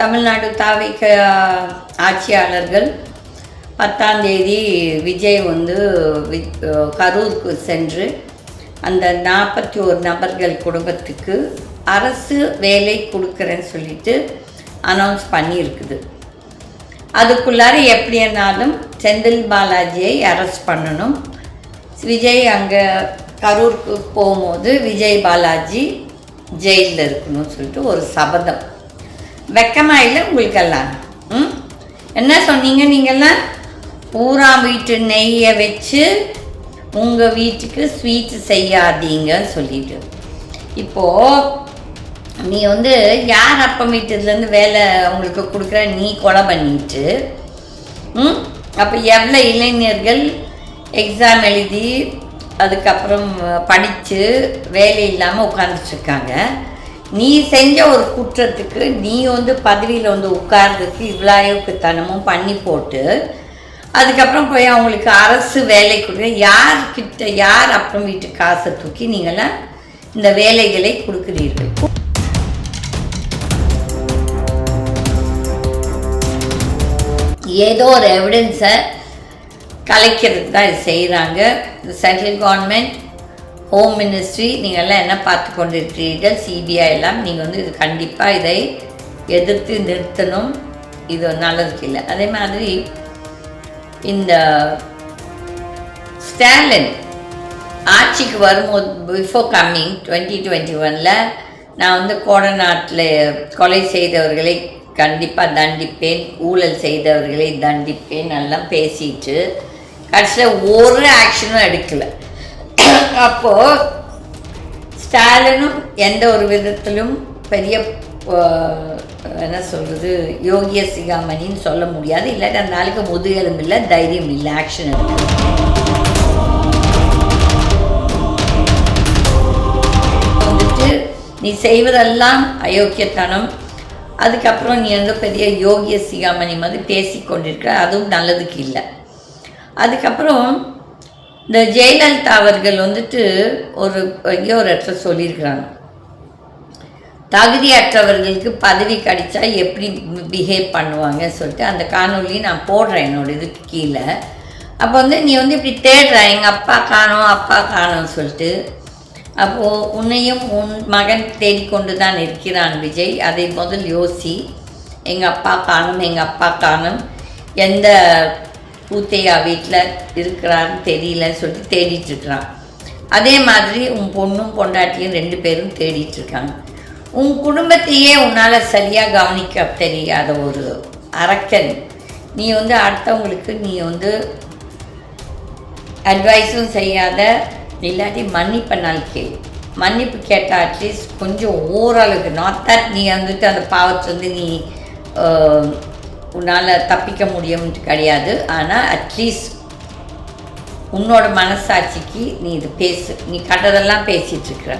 தமிழ்நாடு தாவிக ஆட்சியாளர்கள் 10ஆம் தேதி விஜய் வந்து கரூருக்கு சென்று அந்த 41 நபர்கள் குடும்பத்துக்கு அரசு வேலை கொடுக்குறேன்னு சொல்லிட்டு அனௌன்ஸ் பண்ணியிருக்குது. அதுக்குள்ளார எப்படின்னாலும் செந்தில் பாலாஜியை அரெஸ்ட் பண்ணணும். விஜய் அங்கே கரூருக்கு போகும்போது விஜய் பாலாஜி ஜெயிலில் இருக்கணும்னு சொல்லிட்டு ஒரு சபதம். வெக்கமாக இல்லை உங்களுக்கெல்லாம்? என்ன சொன்னீங்க நீங்கள்லாம்? பூரா வீட்டு நெய்யை வச்சு உங்கள் வீட்டுக்கு ஸ்வீட்டு செய்யாதீங்கன்னு சொல்லிட்டு, இப்போது நீ வந்து யார் அப்பம் வீட்டுலேருந்து வேலை உங்களுக்கு கொடுக்குற? நீ கொலை பண்ணிட்டு அப்போ எவ்வளோ இளைஞர்கள் எக்ஸாம் எழுதி அதுக்கப்புறம் படித்து வேலை இல்லாமல் உட்காந்துட்ருக்காங்க. நீ செஞ்ச ஒரு குற்றத்துக்கு நீ வந்து பதவியில் வந்து உட்கார்றதுக்கு இவ்வளோ தனமும் பண்ணி போட்டு அதுக்கப்புறம் போய் அவங்களுக்கு அரசு வேலை கொடுக்க யார்கிட்ட யார் அப்புறம் வீட்டு காசை தூக்கி நீங்களாம் இந்த வேலைகளை கொடுக்குறீர்கள்? ஏதோ ஒரு எவிடன்ஸை கலைக்கிறது தான் இது செய்கிறாங்க. இந்த சென்ட்ரல் கவர்மெண்ட், ஹோம் மினிஸ்ட்ரி, நீங்கள்லாம் என்ன பார்த்து கொண்டு இருக்கிறீர்கள்? சிபிஐ எல்லாம் நீங்கள் வந்து இது கண்டிப்பாக இதை எதிர்த்து நிறுத்தணும். இது நல்லதுக்கு இல்லை. அதே மாதிரி இந்த ஸ்டாலின் ஆட்சிக்கு வரும்போது பிஃபோர் கம்மிங் 2021 நான் வந்து கோடநாட்டில் கொலை செய்தவர்களை கண்டிப்பாக தண்டிப்பேன், ஊழல் செய்தவர்களை தண்டிப்பேன் எல்லாம் பேசிட்டு கடைசியில் ஒரு ஆக்ஷனும் எடுக்கலை. அப்போது ஸ்டாலினும் எந்த ஒரு விதத்திலும் பெரிய என்ன சொல்கிறது யோகிய சிகாமணின்னு சொல்ல முடியாது. இல்லாட்டி அந்த நாளுக்கு முதுகெலும் இல்லை, தைரியம் இல்லை ஆக்ஷன் எடுக்க. வந்துட்டு நீ செய்வதெல்லாம் அயோக்கியத்தனம். அதுக்கப்புறம் நீ வந்து பெரிய யோகிய சிகாமணி மாதிரி பேசி கொண்டிருக்கிற, அதுவும் நல்லதுக்கு இல்லை. அதுக்கப்புறம் இந்த ஜெயலலிதா அவர்கள் வந்துட்டு எங்கேயோ ஒரு இடத்துல சொல்லியிருக்கிறாங்க, தகுதியற்றவர்களுக்கு பதவி கிடைச்சா எப்படி பிஹேவ் பண்ணுவாங்க சொல்லிட்டு. அந்த காணொலி நான் போடுறேன் என்னோட இதுக்கு கீழே. அப்போ வந்து நீ வந்து இப்படி தேடுற, எங்கள் அப்பா காணோம் அப்பா காணோம்னு சொல்லிட்டு. அப்போது உன்னையும் உன் மகன் தேடிக்கொண்டு தான் இருக்கிறான் விஜய். அதை முதல் யோசி. எங்கள் அப்பா காணும் எங்கள் அப்பா காணும், எந்த பூத்தையா வீட்டில் இருக்கிறான்னு தெரியலன்னு சொல்லிட்டு தேடிட்டுருக்கிறான். அதே மாதிரி உன் பொண்ணும் பொண்டாட்டியும் 2 பேரும் தேடிட்டுருக்காங்க. உன் குடும்பத்தையே உன்னால் சரியாக கவனிக்க தெரியாத ஒரு அரக்கன் நீ வந்து அடுத்தவங்களுக்கு நீ வந்து அட்வைஸும் செய்யாத, இல்லாட்டி மன்னிப்பனால் கேள். மன்னிப்பு கேட்டால் அட்லீஸ்ட் கொஞ்சம் ஓரளவுக்கு, நாட் தட் நீ வந்துட்டு அந்த பாவத்துலேருந்து நீ உன்னால் தப்பிக்க முடியும்னு கிடையாது. ஆனால் அட்லீஸ்ட் உன்னோட மனசாட்சிக்கு நீ இது பேசு. நீ கண்டதெல்லாம் பேசிகிட்ருக்குற.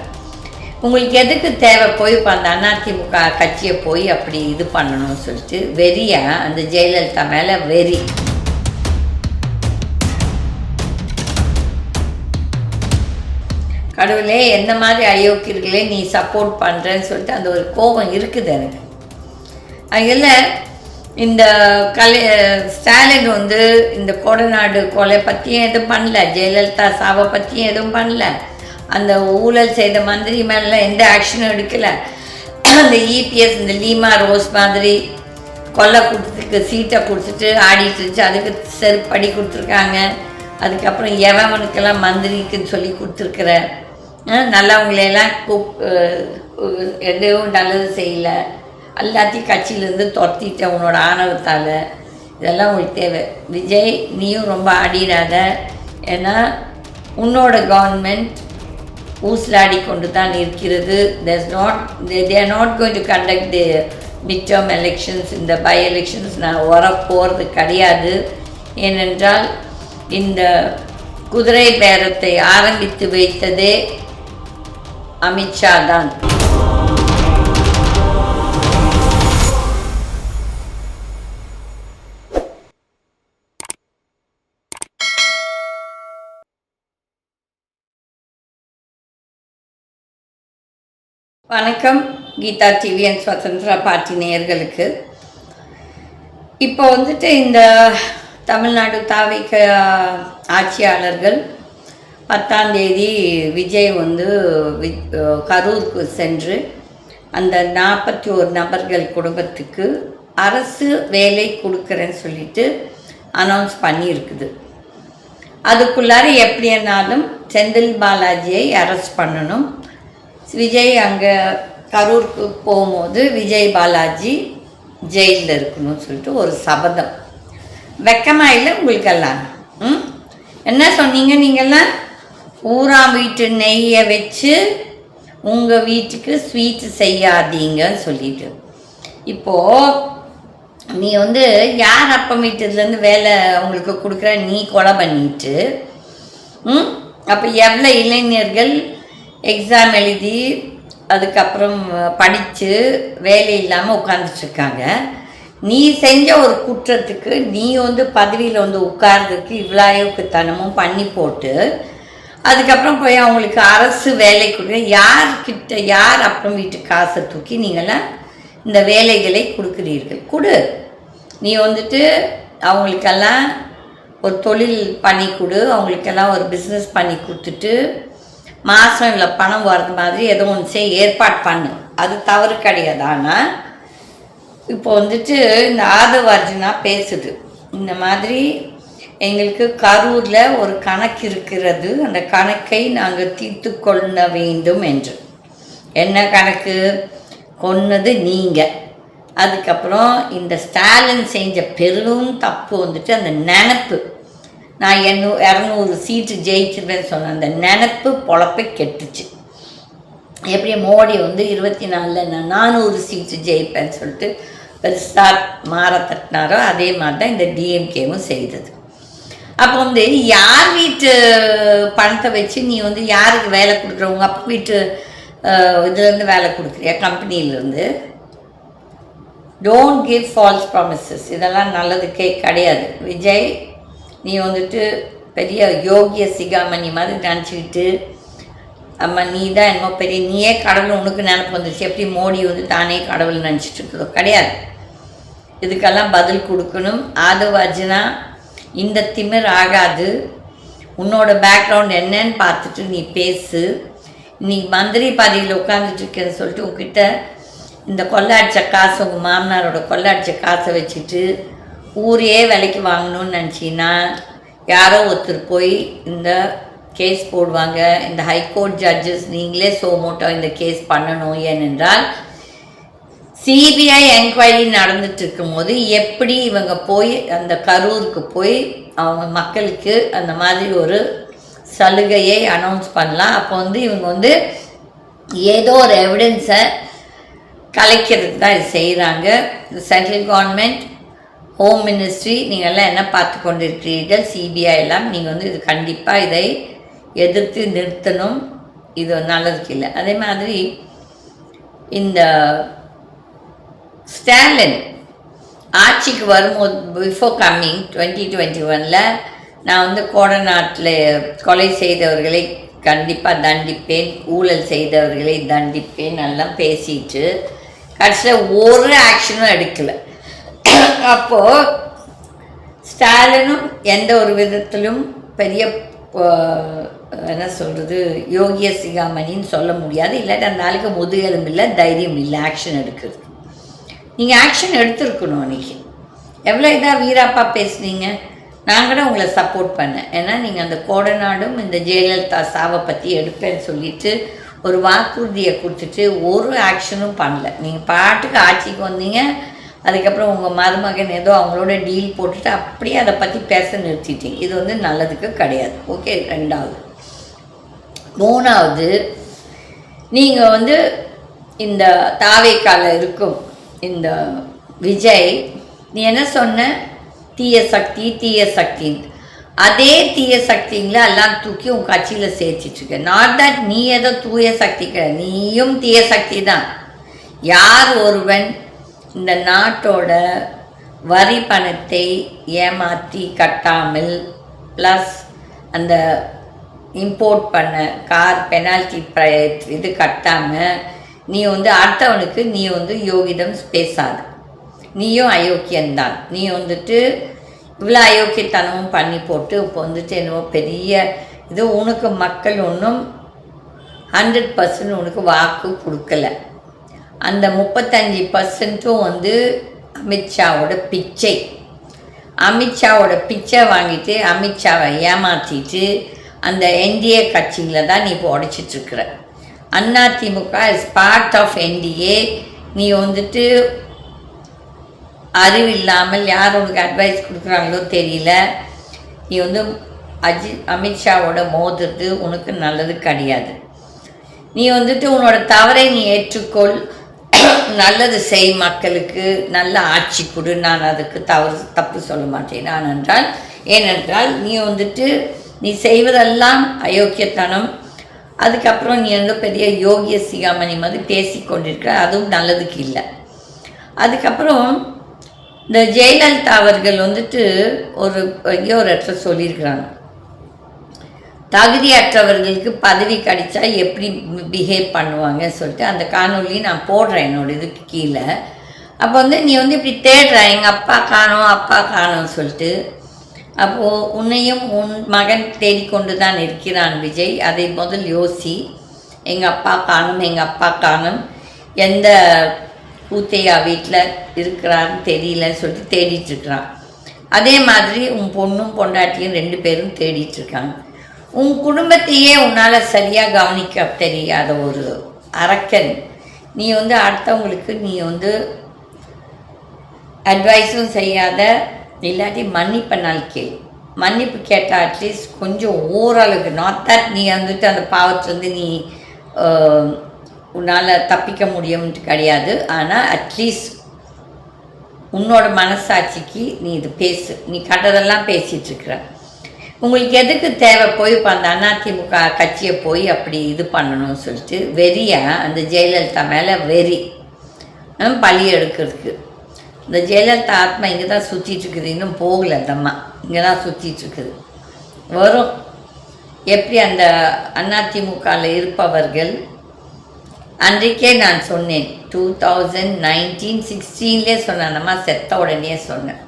உங்களுக்கு எதுக்கு தேவை போய் இப்போ அந்த அதிமுக கட்சியை போய் அப்படி இது பண்ணணும்னு சொல்லிட்டு வெறியா அந்த ஜெயலலிதா மேலே வெறி. கடவுளே, எந்த மாதிரி அயோக்கியர்களே நீ சப்போர்ட் பண்ணுறேன்னு சொல்லிட்டு அந்த ஒரு கோபம் இருக்குது எனக்கு. அதில் இந்த ஸ்டாலின் வந்து இந்த கோடநாடு கொலை பற்றியும் எதுவும் பண்ணல, ஜெயலலிதா சாவை பற்றியும் எதுவும் பண்ணல, அந்த ஊழல் செய்த மந்திரி மேலாம் எந்த ஆக்ஷனும் எடுக்கலை. அந்த இபிஎஸ் இந்த லீமா ரோஸ் மாதிரி கொல்லை கொடுத்துட்டு சீட்டை கொடுத்துட்டு ஆடிட்டு இருந்துச்சு, அதுக்கு செருப்படி கொடுத்துருக்காங்க. அதுக்கப்புறம் எவனுக்கெல்லாம் மந்திரிக்குன்னு சொல்லி கொடுத்துருக்குற நல்லவங்களையெல்லாம் எதுவும் நல்லது செய்யலை, எல்லாத்தையும் கட்சியிலேருந்து துரத்திட்ட உன்னோட ஆணவத்தால். இதெல்லாம் உங்களுக்கு தேவை. விஜய், நீயும் ரொம்ப ஆடிடாத. ஏன்னா உன்னோட கவர்மெண்ட் ஊசலாடி கொண்டு தான் இருக்கிறது. they are not going to conduct the midterm elections, இந்த பை எலெக்ஷன்ஸ் நான் வரப்போகிறது கிடையாது. ஏனென்றால் இந்த குதிரை பேரத்தை ஆரம்பித்து வைத்ததே அமித்ஷா தான். வணக்கம். Geetha TV and Swatantra party நேயர்களுக்கு. இப்போ வந்துட்டு இந்த தமிழ்நாடு தாவிக ஆட்சியாளர்கள் 10ஆம் தேதி விஜய் வந்து கரூருக்கு சென்று அந்த 41 நபர்கள் குடும்பத்துக்கு அரசு வேலை கொடுக்குறேன்னு சொல்லிட்டு அனௌன்ஸ் பண்ணியிருக்குது. அதுக்குள்ளார எப்படின்னாலும் செந்தில் பாலாஜியை அரெஸ்ட் பண்ணணும். விஜய் அங்கே கரூருக்கு போகும்போது விஜய் பாலாஜி ஜெயிலில் இருக்கணும்னு சொல்லிட்டு ஒரு சபதம். வெக்கமாக இல்லை உங்களுக்கெல்லாம்? என்ன சொன்னீங்க நீங்கள்லாம்? ஊரா வீட்டு நெய்யை வச்சு உங்கள் வீட்டுக்கு ஸ்வீட்டு செய்யாதீங்கன்னு சொல்லிட்டு, இப்போது நீ வந்து யார் அப்பம் வீட்டுலேருந்து வேலை உங்களுக்கு கொடுக்குற நீ கொலை பண்ணிட்டு, அப்போ எவ்வளோ இளைஞர்கள் எக்ஸாம் எழுதி அதுக்கப்புறம் படித்து வேலை இல்லாமல் உட்காந்துட்ருக்காங்க. நீ செஞ்ச ஒரு குற்றத்துக்கு நீ வந்து பதவியில் வந்து உட்கார்றதுக்கு இவ்வளோக்கு தனமும் பண்ணி போட்டு அதுக்கப்புறம் போய் அவங்களுக்கு அரசு வேலை கொடுக்க யார்கிட்ட யார் அப்புறம் வீட்டு காசை தூக்கி நீங்களாம் இந்த வேலைகளை கொடுக்குறீர்கள்? கொடு. நீ வந்துட்டு அவங்களுக்கெல்லாம் ஒரு தொழில் பண்ணி கொடு, அவங்களுக்கெல்லாம் ஒரு பிஸ்னஸ் பண்ணி கொடுத்துட்டு மாதம் இல்லை பணம் வர்றது மாதிரி ஏதோ ஒன்று செய்ய ஏற்பாடு பண்ணு. அது தவறு கிடையாது. ஆனால் இப்போ வந்துட்டு இந்த ஆதவ அர்ஜுனா பேசுது, இந்த மாதிரி எங்களுக்கு கரூரில் ஒரு கணக்கு இருக்கிறது, அந்த கணக்கை நாங்கள் தீர்த்து கொள்ள வேண்டும் என்று. என்ன கணக்கு? கொன்னது நீங்கள். அதுக்கப்புறம் இந்த ஸ்டாலின் செஞ்ச பெரும் தப்பு வந்துட்டு அந்த நினப்பு, நான் 200 சீட்டு ஜெயிச்சிருவேன்னு சொன்னேன். அந்த நினப்பு பொழப்பை கெட்டுச்சு. எப்படி மோடி வந்து 24 நான் 400 சீட்டு ஜெயிப்பேன்னு சொல்லிட்டு பெருசாக மாற தட்டினாரோ அதே மாதிரி தான் இந்த டிஎம்கேவும் செய்தது. அப்போ வந்து யார் வீட்டு பணத்தை வச்சு நீ வந்து யாருக்கு வேலை கொடுக்குற? உங்கள் அப்பா வீட்டு இதுலேருந்து வேலை கொடுக்குறியா? கம்பெனியிலேருந்து? Don't give false promises. இதெல்லாம் நல்லதுக்கே கிடையாது. விஜய், நீ வந்துட்டு பெரிய யோகிய சிகாமணி மாதிரி நினச்சிக்கிட்டு அம்மா நீ தான் என்னமோ பெரிய நீயே கடவுள் உனக்கு நினப்பு வந்துச்சு. எப்படி மோடி வந்து தானே கடவுள் நினச்சிட்டு இருக்கிறதோ கிடையாது. இதுக்கெல்லாம் பதில் கொடுக்கணும். ஆதவ அர்ஜுனா, இந்த திமிர் ஆகாது. உன்னோட பேக்ரவுண்ட் என்னன்னு பார்த்துட்டு நீ பேசு. நீ மந்திரி பதவியில் உட்காந்துட்ருக்கேன்னு சொல்லிட்டு உங்ககிட்ட இந்த கொள்ளாடிச்ச காசு, உங்கள் மாமனாரோட கொள்ளாடிச்ச காசை வச்சுட்டு ஊரையே விலைக்கு வாங்கணும்னு நினச்சின்னா யாரோ ஒருத்தர் போய் இந்த கேஸ் போடுவாங்க. இந்த ஹைகோர்ட் ஜட்ஜஸ் நீங்களே சோமோட்டோ இந்த கேஸ் பண்ணணும். ஏனென்றால் சிபிஐ என்கொயரி நடந்துட்டு இருக்கும்போது எப்படி இவங்க போய் அந்த கரூருக்கு போய் அவங்க மக்களுக்கு அந்த மாதிரி ஒரு சலுகையை அனௌன்ஸ் பண்ணலாம்? அப்போ வந்து இவங்க வந்து ஏதோ ஒரு எவிடன்ஸை கலைக்கிறது தான் இது செய்கிறாங்க. சென்ட்ரல் கவர்மெண்ட், ஹோம் மினிஸ்ட்ரி, நீங்கள்லாம் என்ன பார்த்து கொண்டு இருக்கிறீர்கள்? சிபிஐ எல்லாம் நீங்கள் வந்து இது கண்டிப்பாக இதை எதிர்த்து நிறுத்தணும். இது நல்லதுக்கு இல்லை. அதே மாதிரி இந்த ஸ்டாலின் ஆட்சிக்கு வரும்போது பிஃபோர் கம்மிங் 2021 நான் வந்து கோடநாட்டில் கொலை செய்தவர்களை கண்டிப்பாக தண்டிப்பேன், ஊழல் செய்தவர்களை தண்டிப்பேன் எல்லாம் பேசிட்டு கடைசியில் ஒரு ஆக்ஷனும் எடுக்கலை. அப்போது ஸ்டாலினும் எந்த ஒரு விதத்திலும் பெரிய என்ன சொல்கிறது யோகிய சிகாமணின்னு சொல்ல முடியாது. இல்லாட்டி அந்த நாளுக்கு முதுகெலும்பு இல்லை, தைரியம் இல்லை ஆக்ஷன் எடுக்கிறது. நீங்கள் ஆக்ஷன் எடுத்துருக்கணும். அன்றைக்கி எவ்வளோ இதாக வீராப்பா பேசுனீங்க. நான் கூட உங்களை சப்போர்ட் பண்ணேன். ஏன்னா நீங்கள் அந்த கோடநாடும் இந்த ஜெயலலிதா சாவை பற்றி எடுப்பேன்னு சொல்லிட்டு ஒரு வாக்குறுதியை கொடுத்துட்டு ஒரு ஆக்ஷனும் பண்ணல. நீங்கள் பாட்டுக்கு ஆட்சிக்கு வந்தீங்க. அதுக்கப்புறம் உங்கள் மருமகன் ஏதோ அவங்களோட டீல் போட்டுட்டு அப்படியே அதை பற்றி பேச நிறுத்திட்டீங்க. இது வந்து நல்லதுக்கு கிடையாது. ஓகே. 2வது. 3வது, நீங்கள் வந்து இந்த தாவேக்கால இருக்கும் இந்த விஜய், நீ என்ன சொன்ன? தீய சக்தி தீய சக்தின்னு. அதே தீய சக்திங்களை எல்லாம் தூக்கி உன் கட்சியில் சேர்த்துட்ருக்க. நாட் தட் நீ ஏதோ தூய சக்தி கிடையாது, நீயும் தீய சக்தி தான். யார் ஒருவன் இந்த நாட்டோட வரி பணத்தை ஏமாற்றி கட்டாமல் ப்ளஸ் அந்த இம்போர்ட் பண்ண கார் பெனால்ட்டி இது கட்டாமல் நீ வந்து அடுத்தவனுக்கு நீ வந்து யோகிதம் பேசாத. நீயும் அயோக்கியந்தான். நீ வந்துட்டு இவ்வளோ அயோக்கியத்தனமும் பண்ணி போட்டு இப்போ வந்துட்டு என்னவோ பெரிய இது உனக்கு மக்கள் ஒன்றும் 100% உனக்கு வாக்கு கொடுக்கல. அந்த 35% வந்து அமித்ஷாவோட பிச்சை. அமித்ஷாவோட பிச்சை வாங்கிட்டு அமித்ஷாவை ஏமாற்றிட்டு அந்த என்டிஏ கட்சியில் தான் நீ இப்போ உடைச்சிட்ருக்குற. AIADMK is part of NDA. நீ வந்துட்டு அறிவில்லாமல் யார் உனக்கு அட்வைஸ் கொடுக்குறாங்களோ தெரியல. நீ வந்து அமித்ஷாவோட மோதுறது உனக்கு நல்லது கிடையாது. நீ வந்துட்டு உன்னோட தவறை நீ ஏற்றுக்கொள், நல்லது செய், மக்களுக்கு நல்ல ஆட்சி கொடு. நான் அதுக்கு தப்பு சொல்ல மாட்டேன். ஏனென்றால் நீ வந்துட்டு நீ செய்வதெல்லாம் அயோக்கியத்தனம். அதுக்கப்புறம் நீ வந்து பெரிய யோகிய சிகாமணி மாதிரி பேசி கொண்டிருக்கிற, அதுவும் நல்லதுக்கு இல்லை. அதுக்கப்புறம் இந்த ஜெயலலிதா அவர்கள் வந்துட்டு எங்கேயோ ஒரு இடத்துல சொல்லியிருக்கிறாங்க, தகுதியற்றவர்களுக்கு பதவி கிடைச்சா எப்படி பிஹேவ் பண்ணுவாங்க சொல்லிட்டு அந்த காணொலி நான் போடுறேன் என்னோட இதுக்கு கீழே. அப்போ வந்து நீ வந்து இப்படி தேடுற, எங்கள் அப்பா காணோம் சொல்லிட்டு. அப்போது உன்னையும் உன் மகன் தேடிக்கொண்டு தான் இருக்கிறான் விஜய். அதை முதல் யோசி. எங்கள் அப்பா காணும் எந்த கூத்தையா வீட்டில் இருக்கிறான்னு தெரியலன்னு சொல்லிட்டு தேடிட்டுருக்கிறான். அதே மாதிரி உன் பொண்ணும் பொண்டாட்டியும் 2 பேரும் தேடிட்டுருக்காங்க. உன் குடும்பத்தையே உன்னால் சரியாக கவனிக்க தெரியாத ஒரு அரக்கன் நீ வந்து அடுத்தவங்களுக்கு நீ வந்து அட்வைஸும் செய்யாத, இல்லாட்டி மன்னிப்பனால் கேள். மன்னிப்பு கேட்டால் அட்லீஸ்ட் கொஞ்சம் ஓரளவுக்கு, நாட் தட் நீ வந்துட்டு அந்த பாவத்துலேருந்து நீ உன்னால் தப்பிக்க முடியும்ட்டு கிடையாது. ஆனால் அட்லீஸ்ட் உன்னோட மனசாட்சிக்கு நீ இது பேசு. நீ கண்டதெல்லாம் பேசிகிட்ருக்குற. உங்களுக்கு எதுக்கு தேவை போய் இப்போ அந்த அதிமுக கட்சியை போய் அப்படி இது பண்ணணும்னு சொல்லிட்டு வெறியாக அந்த ஜெயலலிதா மேலே வெறி பழி எடுக்கிறதுக்கு. இந்த ஜெயலலிதா ஆத்மா இங்கே தான் சுற்றிட்டுருக்குது, இன்னும் போகலை. அந்த அம்மா இங்கே தான் சுற்றிட்டுருக்குது. வரும். எப்படி அந்த அதிமுகவில் இருப்பவர்கள், அன்றைக்கே நான் சொன்னேன் 2019-16 சொன்னேன், நம்ம செத்த உடனே சொன்னேன்,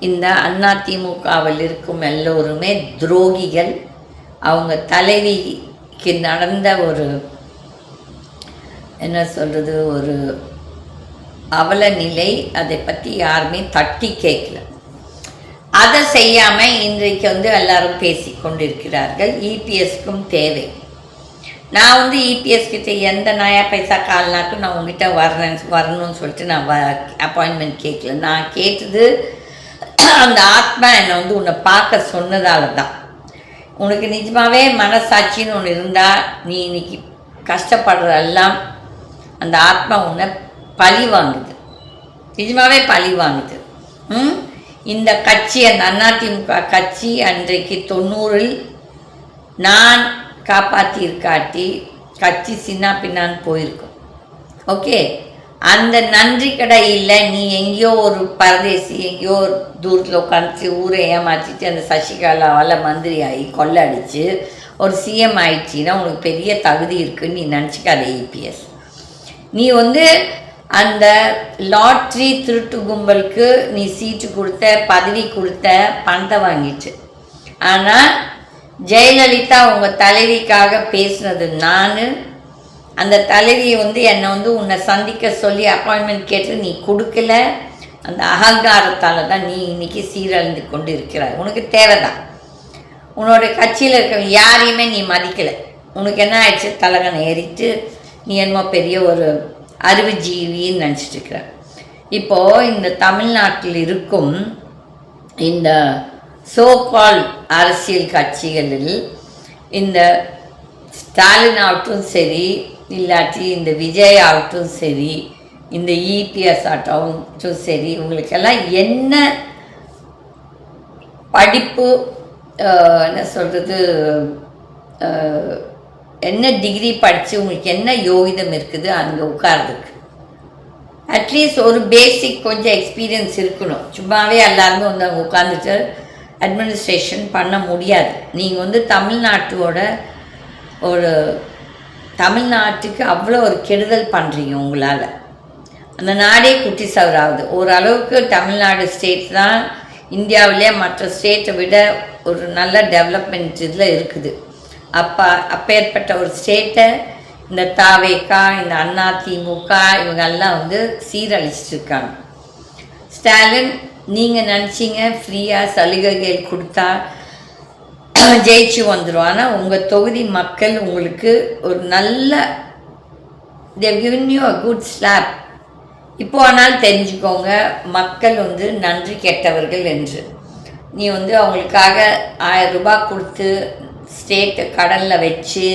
இந்த அதிமுகவில் இருக்கும் எல்லோருமே துரோகிகள். அவங்க தலைவிக்கு நடந்த ஒரு என்ன சொல்கிறது ஒரு அவல நிலை, அதை பற்றி யாருமே தட்டி கேட்கல. அதை செய்யாமல் இன்றைக்கு வந்து எல்லாரும் பேசி கொண்டிருக்கிறார்கள். இபிஎஸ்க்கும் தேவை. நான் வந்து இபிஎஸ் கிட்ட எந்த நாயா பைசா கால்னாக்கும் நான் உங்ககிட்ட வரணும்னு சொல்லிட்டு நான் அப்பாயின்மெண்ட் கேட்கல. நான் கேட்டது அந்த ஆத்மா என்னை வந்து உன்னை பார்க்க சொன்னதால தான். உனக்கு நிஜமாகவே மனசாட்சின்னு ஒன்று இருந்தால் நீ இன்னைக்கு கஷ்டப்படுறதெல்லாம் அந்த ஆத்மா உன்னை பழி வாங்குது, நிஜமாகவே பழி வாங்குது. இந்த கட்சி, அந்த அதிமுக கட்சி அன்றைக்கு 90 நான் காப்பாற்றியிருக்காட்டி கட்சி சின்ன பின்னான்னு போயிருக்கும். ஓகே, அந்த நன்றி கடை இல்லை. நீ எங்கேயோ ஒரு பரதேசி, எங்கேயோ ஒரு தூரத்தில் உட்காந்துட்டு ஊரை ஏமாற்றிட்டு அந்த சசிகலாவால் மந்திரி ஆகி கொள்ளை அடித்து ஒரு சிஎம் ஆயிடுச்சின்னா உனக்கு பெரிய தகுதி இருக்குதுன்னு நீ நினச்சிக்காத. இபிஎஸ் நீ வந்து அந்த லாட்ரி திருட்டு கும்பலுக்கு நீ சீட்டு கொடுத்த, பதவி கொடுத்த, பணத்தை வாங்கிட்டு. ஆனால் ஜெயலலிதா உங்கள் தலைவிக்காக பேசுனது நான். அந்த தலைவியை வந்து என்னை வந்து உன்னை சந்திக்க சொல்லி அப்பாயின்மெண்ட் கேட்டு நீ கொடுக்கல. அந்த அகங்காரத்தால் தான் நீ இன்றைக்கி சீரழிந்து கொண்டு இருக்கிறாய். உனக்கு தேவைதான். உன்னோட கட்சியில் இருக்கிறவங்க யாரையுமே நீ மதிக்கலை. உனக்கு என்ன ஆயிடுச்சு, தலகனை ஏறிட்டு நீ என்னமோ பெரிய ஒரு அறிவுஜீவின்னு நினச்சிட்ருக்கிற. இப்போது இந்த தமிழ்நாட்டில் இருக்கும் இந்த சோகால் அரசியல் கட்சிகளில் இந்த ஸ்டாலின் ஆகட்டும் சரி, இல்லாட்டி இந்த விஜய் ஆகட்டும் சரி, இந்த இபிஎஸ் ஆகட்டும் சரி, உங்களுக்கெல்லாம் என்ன படிப்பு, என்ன சொல்கிறது, என்ன டிகிரி படித்து உங்களுக்கு என்ன யோகிதம் இருக்குது அங்கே உட்கார்றதுக்கு? அட்லீஸ்ட் ஒரு பேசிக் கொஞ்சம் எக்ஸ்பீரியன்ஸ் இருக்கணும். சும்மாவே எல்லாருமே வந்து அங்கே உட்காந்துட்டு அட்மினிஸ்ட்ரேஷன் பண்ண முடியாது. நீங்கள் வந்து தமிழ்நாட்டோட ஒரு தமிழ்நாட்டுக்கு அவ்வளோ ஒரு கெடுதல் பண்ணுறீங்க உங்களால். அந்த நாடே குட்டி சவராகுது. ஓரளவுக்கு தமிழ்நாடு ஸ்டேட் தான் இந்தியாவிலே மற்ற ஸ்டேட்டை விட ஒரு நல்ல டெவலப்மெண்ட் இதில் இருக்குது. அப்பேற்பட்ட ஒரு ஸ்டேட்டை இந்த தாவேகா, இந்த அதிமுக இவங்கெல்லாம் வந்து சீரழிச்சிட்ருக்காங்க. ஸ்டாலின், நீங்கள் நினச்சிங்க ஃப்ரீயாக சலுகைகள் கொடுத்தா ஜெயிச்சு வந்துடும். ஆனால் உங்கள் தொகுதி மக்கள் உங்களுக்கு ஒரு நல்ல they've given you a good slap. இப்போ ஆனாலும் தெரிஞ்சுக்கோங்க, மக்கள் வந்து நன்றி கெட்டவர்கள் என்று. நீ வந்து அவங்களுக்காக 1000 ரூபாய் கொடுத்து ஸ்டேட்டை கடலில் வச்சு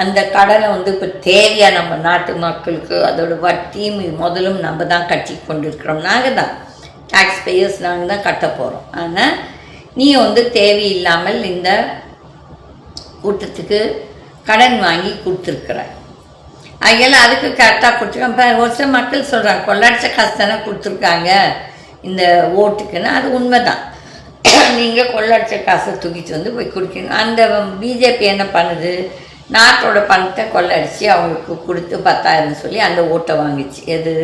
அந்த கடனை வந்து இப்போ தேவையாக நம்ம நாட்டு மக்களுக்கு அதோட வட்டியும் முதலும் நம்ம தான் கட்டி கொண்டு இருக்கிறோம். நாங்கள் தான் டேக்ஸ் பேயர்ஸ், நாங்கள் தான் கட்ட போகிறோம். ஆனால் நீ வந்து தேவையில்லாமல் இந்த கூட்டத்துக்கு கடன் வாங்கி கொடுத்துருக்குற. அதனால அதுக்கு கரெக்டாக கொடுத்துருக்காங்க. இப்போ ஒரு சில மக்கள் சொல்கிறாங்க கொள்ளடிச்ச காசு தானே கொடுத்துருக்காங்க இந்த ஓட்டுக்குன்னு. அது உண்மை தான். நீங்கள் கொள்ளடிச்ச காசை தூக்கிட்டு வந்து போய் கொடுக்கணும். அந்த பிஜேபி என்ன பண்ணுது, நாட்டோட பணத்தை கொள்ளடிச்சு அவங்களுக்கு கொடுத்து 10,000 சொல்லி அந்த ஓட்டை வாங்கிச்சு. எது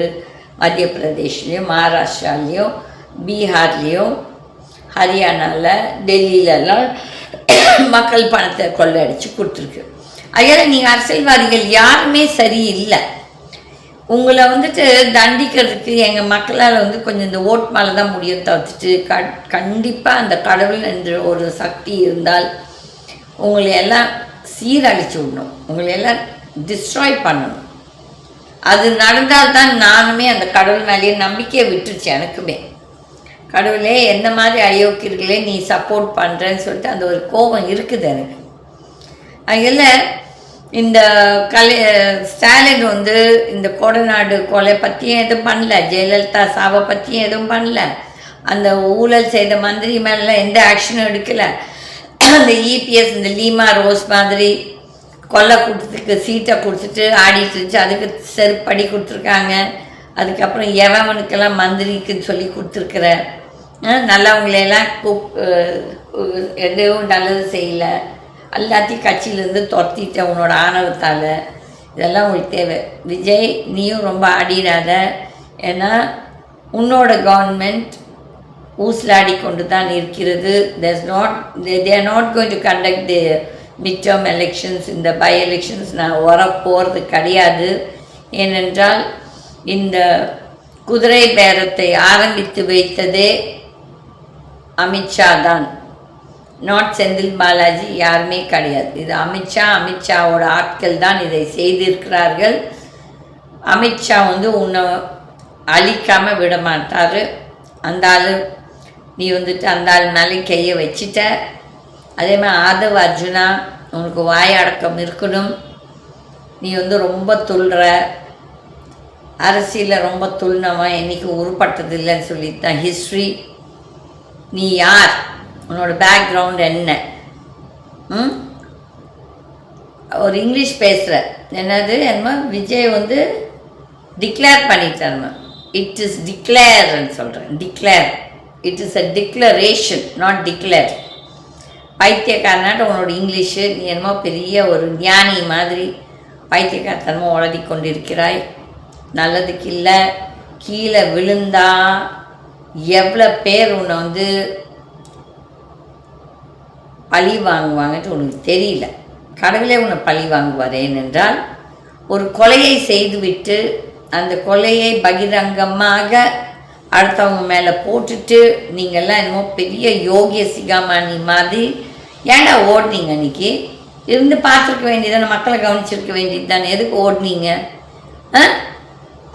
மத்திய பிரதேஷ்லேயும் மகாராஷ்டிராலேயும் பீகார்லேயும் ஹரியானாவில் டெல்லியிலலாம் மக்கள் பணத்தை கொள்ளடிச்சு கொடுத்துருக்கு. அதனால் நீங்கள் அரசியல்வாதிகள் யாருமே சரியில்லை. உங்களை வந்துட்டு தண்டிக்கிறதுக்கு எங்கள் மக்களால் வந்து கொஞ்சம் இந்த ஓட் மேலே தான் முடியும் தவிர்த்துட்டு கண்டிப்பாக அந்த கடவுள் என்ற ஒரு சக்தி இருந்தால் உங்களை எல்லாம் சீரழிச்சு விடணும், உங்களை எல்லாம் டிஸ்ட்ராய் பண்ணணும். அது நடந்தால்தான் நானுமே அந்த கடவுள் மேலேயே நம்பிக்கையை விட்டுருச்சு. எனக்குமே கடவுளே என்ன மாதிரி அயோக்கியர்களே நீ சப்போர்ட் பண்ணுறேன்னு சொல்லிட்டு அந்த ஒரு கோபம் இருக்குது எனக்கு. அதில் இந்த ஸ்டாலின் வந்து இந்த கொடநாடு கொலை பற்றியும் எதுவும் பண்ணல, ஜெயலலிதா சாவை பற்றியும் எதுவும் பண்ணல, அந்த ஊழல் செய்த மந்திரி மேலாம் எந்த ஆக்ஷனும் எடுக்கலை. அந்த இபிஎஸ் இந்த லீமா ரோஸ் மாதிரி கொல்லை கொடுத்ததுக்கு சீட்டை கொடுத்துட்டு ஆடிட்டு இருந்துச்சு, அதுக்கு செருப்படி கொடுத்துருக்காங்க. அதுக்கப்புறம் எவனுக்கெல்லாம் மந்திரிக்குன்னு சொல்லி கொடுத்துருக்குற நல்லவங்களையெல்லாம் எதுவும் நல்லது செய்யலை, எல்லாத்தையும் கட்சியிலேருந்து துரத்திட்ட உன்னோட ஆணவத்தால். இதெல்லாம் உங்களுக்கு தேவை. விஜய், நீயும் ரொம்ப ஆடிடாத. ஏன்னா உன்னோட கவர்மெண்ட் ஊசலாடி கொண்டு தான் இருக்கிறது. they are not going to conduct the midterm elections, இந்த பை எலெக்ஷன்ஸ் நான் வரப்போகிறது கிடையாது. ஏனென்றால் இந்த குதிரை பேரத்தை ஆரம்பித்து வைத்ததே அமித்ஷா தான், நாட் செந்தில் பாலாஜி யாருமே கிடையாது. இது அமித்ஷாவோட ஆட்கள் தான் இதை செய்திருக்கிறார்கள். அமித்ஷா வந்து உன்னை அழிக்காமல் விட மாட்டார். அந்த ஆள் நீ வந்துட்டு அந்த ஆள் மேலே கையை வச்சுட்ட. அதே மாதிரி ஆதவ் அர்ஜுனா, உனக்கு வாய் அடக்கம் இருக்கணும். நீ வந்து ரொம்ப துள்ளுற, அரசியலில் ரொம்ப துள்ளினவன் என்றைக்கு உருப்பட்டதில்லைன்னு சொல்லிட்டு தான் ஹிஸ்ட்ரி. நீ யார், உன்னோட பேக்ரவுண்ட் என்ன? ஒரு இங்கிலீஷ் பேசுகிற என்னது என்னமோ விஜய் வந்து டிக்ளேர் பண்ணிட்டாருமா. இட் இஸ் டிக்ளேர்ன்னு சொல்கிறேன். Declare, it is a declaration, not declare. பைத்தியக்காரனாட்ட உன்னோட இங்கிலீஷு. நீ என்னமோ பெரிய ஒரு ஞானி மாதிரி பைத்தியக்காரத்தனமாக உளறி கொண்டிருக்கிறாய். நல்லதுக்கு இல்லை. கீழே விழுந்தா எவ்வளோ பேர் உன்னை வந்து பழி வாங்குவாங்கன்ட்டு உனக்கு தெரியல. கடவுளே உன்னை பழி வாங்குவார். ஏனென்றால் ஒரு கொலையை செய்துவிட்டு அந்த கொலையை பகிரங்கமாக அடுத்தவங்க மேலே போட்டுட்டு நீங்கள்லாம் என்னமோ பெரிய யோகிய சிகாமணி மாதிரி ஏன்டா ஓடுனீங்க? அன்றைக்கி இருந்து பார்த்துருக்க வேண்டியதானே, மக்களை கவனிச்சிருக்க வேண்டியது தானே. எதுக்கு ஓடுனீங்க?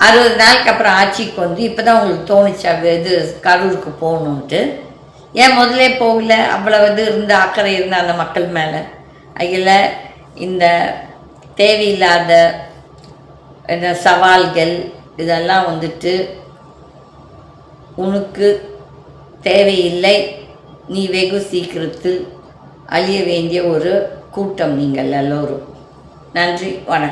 60 நாளுக்கு அப்புறம் ஆட்சிக்கு வந்து இப்போ தான் உங்களுக்கு தோணுச்சா இது கரூருக்கு போகணுன்ட்டு? ஏன் முதலே போகல? அவ்வளவு இது இருந்த அக்கறை இருந்த அந்த மக்கள் மேலே. அதில் இந்த தேவையில்லாத என்ன சவால்கள் இதெல்லாம் வந்துட்டு உனக்கு தேவையில்லை. நீ வெகு சீக்கிரத்தில் அழிய வேண்டிய ஒரு கூட்டம் நீங்கள் எல்லோரும். நன்றி, வணக்கம்.